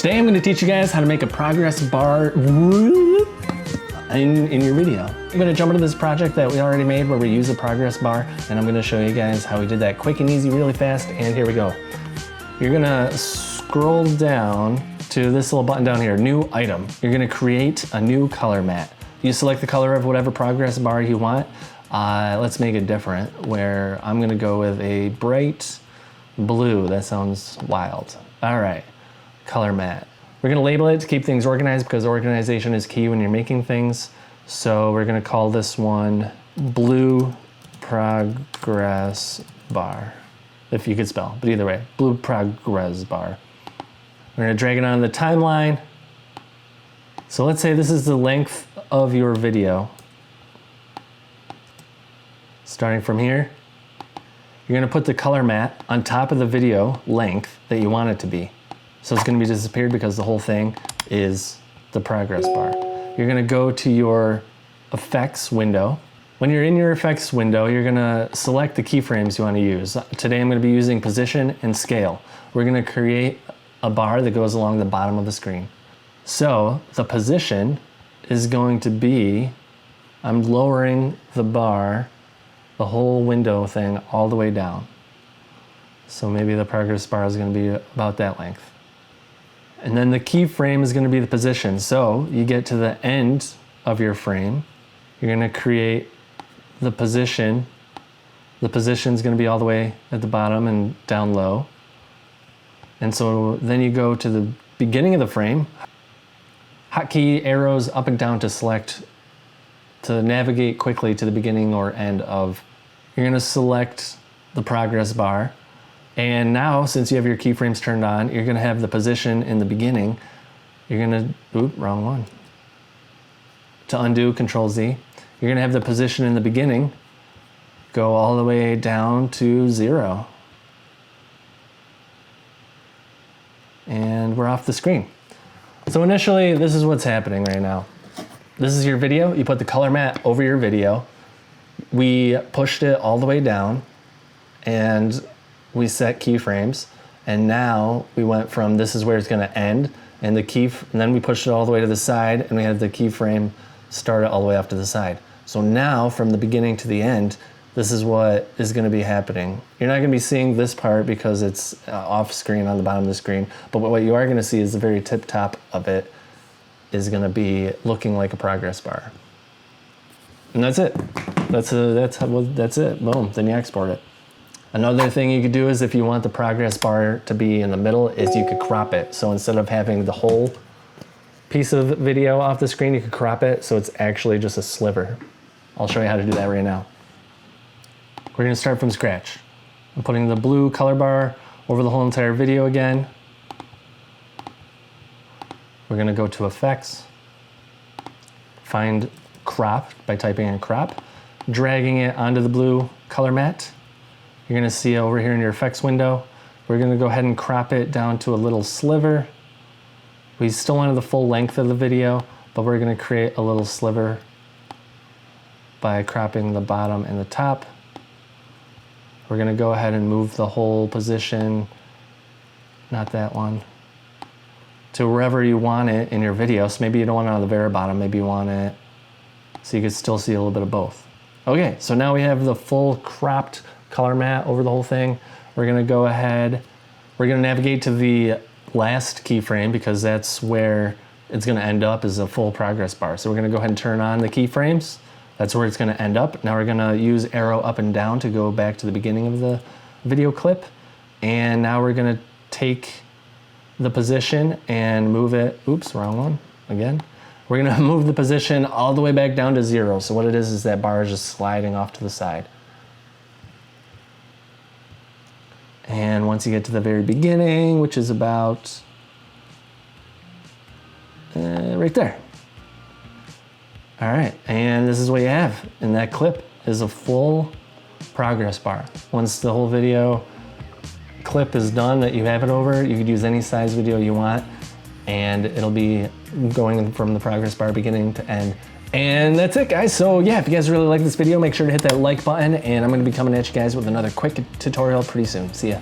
Today I'm going to teach you guys how to make a progress bar in your video. I'm going to jump into this project that we already made where we use a progress bar, and I'm going to show you guys how we did that quick and easy really fast, and here we go. You're going to scroll down to this little button down here, new item. You're going to create a new color mat. You select the color of whatever progress bar you want. Let's make it different, where I'm going to go with a bright blue. That sounds wild. All right, color mat. We're going to label it to keep things organized because organization is key when you're making things. So we're going to call this one blue progress bar, if you could spell, but either way, blue progress bar. We're going to drag it on the timeline. So let's say this is the length of your video. Starting from here, you're going to put the color mat on top of the video length that you want it to be. So it's going to be disappeared because the whole thing is the progress bar. You're going to go to your effects window. When you're in your effects window, you're going to select the keyframes you want to use. Today I'm going to be using position and scale. We're going to create a bar that goes along the bottom of the screen. So the position is going to be, I'm lowering the bar, the whole window thing all the way down. So maybe the progress bar is going to be about that length. And then the keyframe is going to be the position. So you get to the end of your frame, you're going to create the position. The position is going to be all the way at the bottom and down low. And so then you go to the beginning of the frame, hotkey arrows up and down to select, to navigate quickly to the beginning or end of. You're going to select the progress bar. And now, since you have your keyframes turned on, you're going to have the position in the beginning. You're going to, oop, wrong one. To undo, Control Z. You're going to have the position in the beginning go all the way down to 0. And we're off the screen. So initially, this is what's happening right now. This is your video. You put the color mat over your video. We pushed it all the way down, and we set keyframes, and now we went from this is where it's going to end, and then we pushed it all the way to the side, and we had the keyframe start it all the way off to the side. So now, from the beginning to the end, this is what is going to be happening. You're not going to be seeing this part because it's off screen on the bottom of the screen, but what you are going to see is the very tip top of it is going to be looking like a progress bar. And that's it. That's it. Boom. Then you export it. Another thing you could do is if you want the progress bar to be in the middle is you could crop it. So instead of having the whole piece of video off the screen, you could crop it so it's actually just a sliver. I'll show you how to do that right now. We're going to start from scratch. I'm putting the blue color bar over the whole entire video again. We're going to go to effects, find crop by typing in crop, dragging it onto the blue color mat. You're going to see over here in your effects window, we're going to go ahead and crop it down to a little sliver. We still wanted the full length of the video, but we're going to create a little sliver by cropping the bottom and the top. We're going to go ahead and move the whole position, not that one, to wherever you want it in your video. So maybe you don't want it on the very bottom, maybe you want it so you can still see a little bit of both. Okay, so now we have the full cropped color mat over the whole thing. We're going to go ahead, we're going to navigate to the last keyframe because that's where it's going to end up is a full progress bar. So we're going to go ahead and turn on the keyframes. That's where it's going to end up. Now we're going to use arrow up and down to go back to the beginning of the video clip. And now we're going to take the position and move it, oops, wrong one, again. We're going to move the position all the way back down to 0. So what it is that bar is just sliding off to the side. And once you get to the very beginning, which is about right there. All right, and this is what you have in that clip is a full progress bar. Once the whole video clip is done that you have it over, you could use any size video you want, and it'll be going from the progress bar beginning to end. And that's it, guys. So yeah, if you guys really like this video, make sure to hit that like button, and I'm gonna be coming at you guys with another quick tutorial pretty soon. See ya.